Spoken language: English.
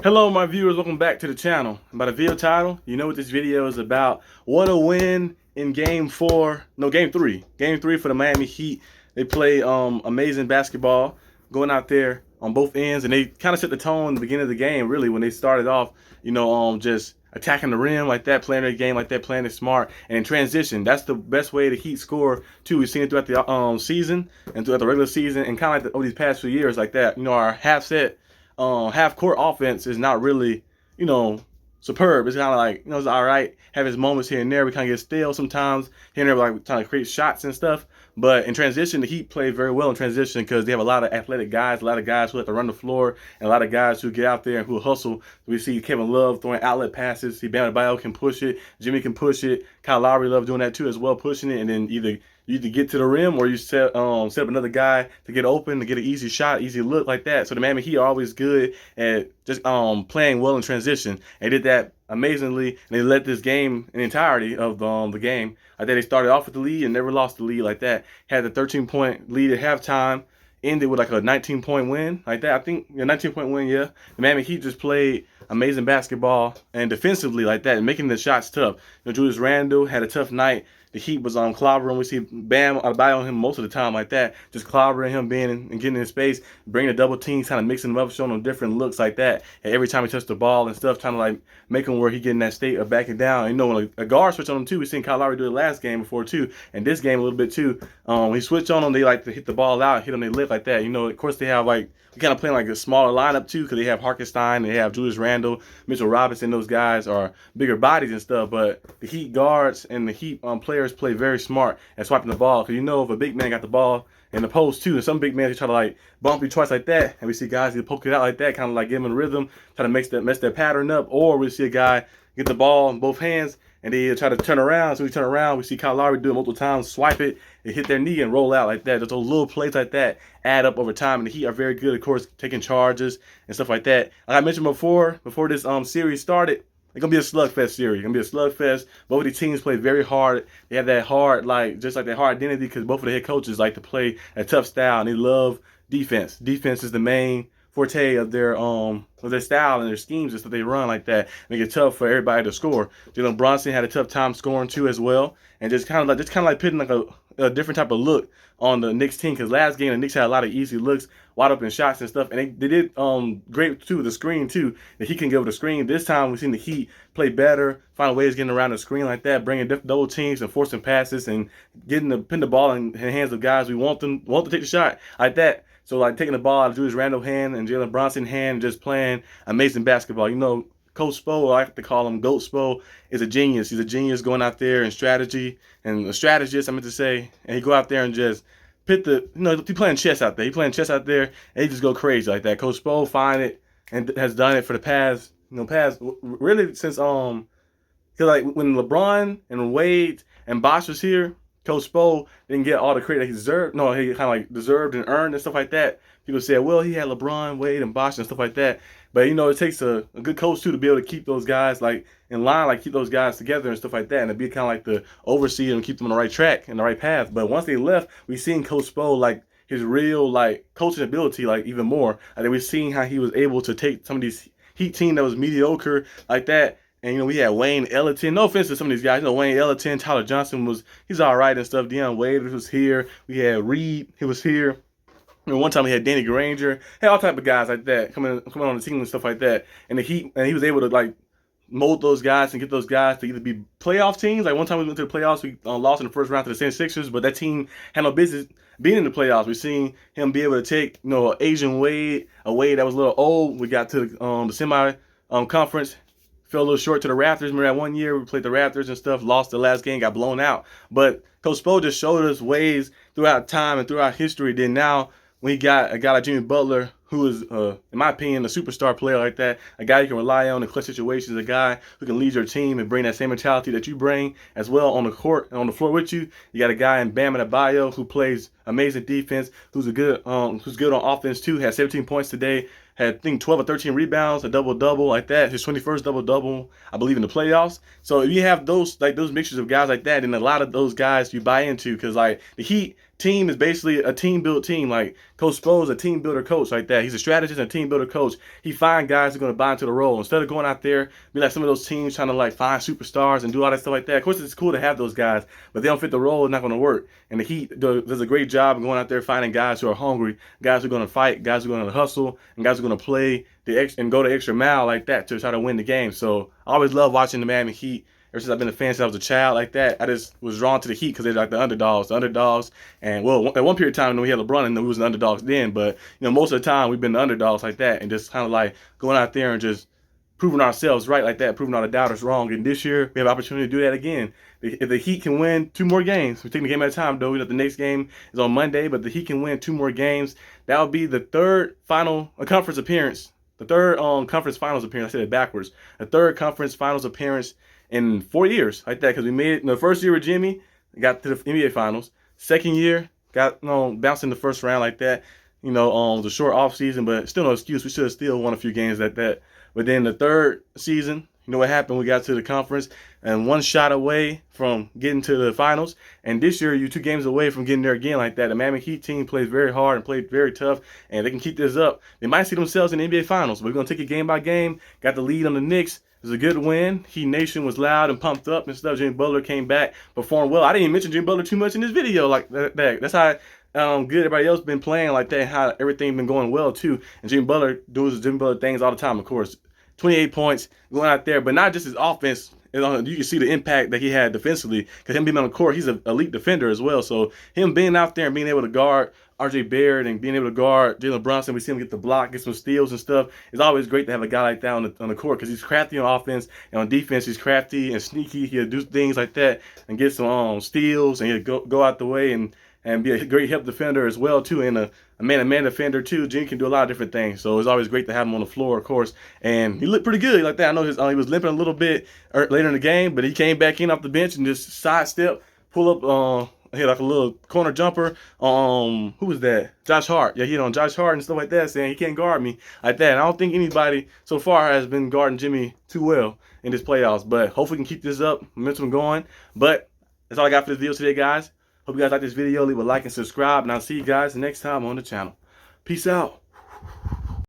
Hello my viewers, welcome back to the channel. By the video title, you know what this video is about. What a win in game 3. Game 3 for the Miami Heat. They play amazing basketball, going out there on both ends, and they kind of set the tone in the beginning of the game, really, when they started off, just attacking the rim like that, playing their game like that, playing it smart, and in transition. That's the best way to Heat score, too. We've seen it throughout the season and throughout the regular season, and kind of like over these past few years like that. Our half court offense is not really, superb. It's kind of like, it's all right. Have his moments here and there. We kind of get stale sometimes here and there, like trying to create shots and stuff. But in transition, the Heat play very well in transition because they have a lot of athletic guys, a lot of guys who like to run the floor, and a lot of guys who get out there and who hustle. We see Kevin Love throwing outlet passes. See Bam Adebayo can push it. Jimmy can push it. Kyle Lowry love doing that too as well, pushing it. And then you either get to the rim or you set up another guy to get open, to get an easy shot, easy look like that. So the Miami Heat are always good at just playing well in transition. They did that amazingly, and they led this game in the entirety of the game. I think they started off with the lead and never lost the lead like that. Had the 13-point lead at halftime, ended with like a 19-point win like that. I think a 19-point win, yeah. The Miami Heat just played amazing basketball and defensively like that, and making the shots tough. Julius Randle had a tough night. The Heat was on clobbering. We see Bam Adebayo on him most of the time like that, just clobbering him, being and getting in space, bringing the double teams, kind of mixing them up, showing them different looks like that. And every time he touched the ball and stuff, trying to like make him where he get in that state of backing down. And, when a guard switch on him too, we seen Kyle Lowry do it last game before too, and this game a little bit too. When he switched on them, they like to hit the ball out, hit them, they lift like that. Of course they have like, we kind of playing like a smaller lineup too, because they have Hartenstein, they have Julius Randle, Mitchell Robinson. Those guys are bigger bodies and stuff, but the Heat guards and the Heat players play very smart at swiping the ball. Because if a big man got the ball in the post too, and some big men try to like bump you twice like that, and we see guys that poke it out like that, kind of like give them a rhythm, try to mess that pattern up, or we see a guy get the ball in both hands and they try to turn around. So we turn around, we see Kyle Lowry do it multiple times, swipe it, and hit their knee and roll out like that. Just those little plays like that add up over time, and the Heat are very good, of course, taking charges and stuff like that. Like I mentioned before this series started, it's gonna be a slugfest series. It's gonna be a slugfest. Both of these teams play very hard. They have that hard, just like that hard identity, because both of the head coaches like to play a tough style and they love defense. Defense is the main forte of their style and their schemes and stuff they run like that. Make it tough for everybody to score. Jalen Brunson had a tough time scoring too as well, and just kind of like putting like a different type of look on the Knicks team, because last game the Knicks had a lot of easy looks, wide open shots and stuff, and they did great too with the screen too. The Heat can give the screen. This time we've seen the Heat play better, find ways getting around the screen like that, bringing double teams and forcing passes and putting the ball in the hands of guys we want to take the shot like that. So like taking the ball out of Julius Randle's hand and Jalen Brunson's hand, and just playing amazing basketball. Coach Spo, I like to call him Goat Spo, is a genius. He's a genius going out there in strategy, and a strategist, I meant to say. And he go out there and just pit he playing chess out there. He playing chess out there, and he just go crazy like that. Coach Spo find it and has done it for the past really since because like when LeBron and Wade and Bosh was here, Coach Spo didn't get all the credit he deserved. No, he kind of like deserved and earned and stuff like that. People said, well, he had LeBron, Wade, and Bosh and stuff like that. But, it takes a good coach, too, to be able to keep those guys, like, in line, like, keep those guys together and stuff like that, and to be kind of like the overseer and keep them on the right track and the right path. But once they left, we seen Coach Spo, like, his real, like, coaching ability, like, even more. I think we've seen how he was able to take some of these Heat team that was mediocre like that. And, we had Wayne Ellington. No offense to some of these guys. Wayne Ellington, Tyler Johnson he's all right and stuff. Deion Wade was here. We had Reed, he was here. One time we had Danny Granger, had all type of guys like that coming on the team and stuff like that. And he was able to like mold those guys and get those guys to either be playoff teams. Like one time we went to the playoffs, we lost in the first round to the 76ers, but that team had no business being in the playoffs. We've seen him be able to take an Asian Wade, a Wade that was a little old. We got to the semi conference. Fell a little short to the Raptors. Remember that one year we played the Raptors and stuff, lost the last game, got blown out. But Coach Spo just showed us ways throughout time and throughout history. Then now when he got a guy like Jimmy Butler, who is, in my opinion, a superstar player like that, a guy you can rely on in clutch situations, a guy who can lead your team and bring that same mentality that you bring as well on the court and on the floor with you. You got a guy in Bam Adebayo who plays amazing defense, who's good on offense too. Had 17 points today. Had, I think, 12 or 13 rebounds, a double-double like that. His 21st double-double, I believe, in the playoffs. So if you have those mixtures of guys like that, and a lot of those guys you buy into, because like the Heat team is basically a team built team. Like Coach Spo is a team builder coach like that. He's a strategist and a team builder coach. He finds guys who are going to buy into the role instead of going out there be like some of those teams trying to like find superstars and do all that stuff like that. Of course, it's cool to have those guys, but they don't fit the role. It's not going to work. And the Heat does a great job of going out there finding guys who are hungry, guys who are going to fight, guys who are going to hustle, and guys who are going to play and go the extra mile like that to try to win the game. So I always love watching the Miami Heat. Ever since I've been a fan since I was a child like that, I just was drawn to the Heat because they're like the underdogs. And well, at one period of time when we had LeBron and we was the underdogs then, but most of the time we've been the underdogs like that, and just kind of like going out there and just proving ourselves right like that, proving all the doubters wrong. And this year we have an opportunity to do that again. If the Heat can win 2 more games, we're taking the game at a time though. The next game is on Monday, but the Heat can win 2 more games. That would be the third final conference appearance. The third conference finals appearance. I said it backwards. The third conference finals appearance in 4 years like that, because we made it in the first year with Jimmy, got to the NBA finals. Second year, got bounced in the first round like that. It was a short off season, but still no excuse. We should have still won a few games like that. But then the third season, you know what happened? We got to the conference and 1 shot away from getting to the finals. And this year, you're 2 games away from getting there again like that. The Miami Heat team plays very hard and played very tough, and they can keep this up. They might see themselves in the NBA finals. We're going to take it game by game. Got the lead on the Knicks. It was a good win. Heat Nation was loud and pumped up and stuff. Jimmy Butler came back, performed well. I didn't even mention Jimmy Butler too much in this video like that. That's how good everybody else been playing like that, and how everything been going well too. And Jimmy Butler does Jimmy Butler things all the time, of course. 28 points going out there, but not just his offense. You can see the impact that he had defensively, because him being on the court, he's an elite defender as well. So him being out there and being able to guard R.J. Barrett and being able to guard Jalen Brunson, we see him get the block, get some steals and stuff. It's always great to have a guy like that on the court, because he's crafty on offense, and on defense he's crafty and sneaky. He'll do things like that and get some steals, and he'll go out the way and be a great help defender as well too, and a man-to-man defender too. Jimmy can do a lot of different things, so it's always great to have him on the floor, of course. And he looked pretty good like that. I know he was limping a little bit later in the game, but he came back in off the bench and just sidestep, pull up, hit like a little corner jumper. Who was that? Josh Hart. Yeah, he hit on Josh Hart and stuff like that, saying he can't guard me like that. And I don't think anybody so far has been guarding Jimmy too well in this playoffs, but hopefully we can keep this up, momentum going. But that's all I got for this video today, guys. Hope you guys like this video. Leave a like and subscribe, and I'll see you guys next time on the channel. Peace out.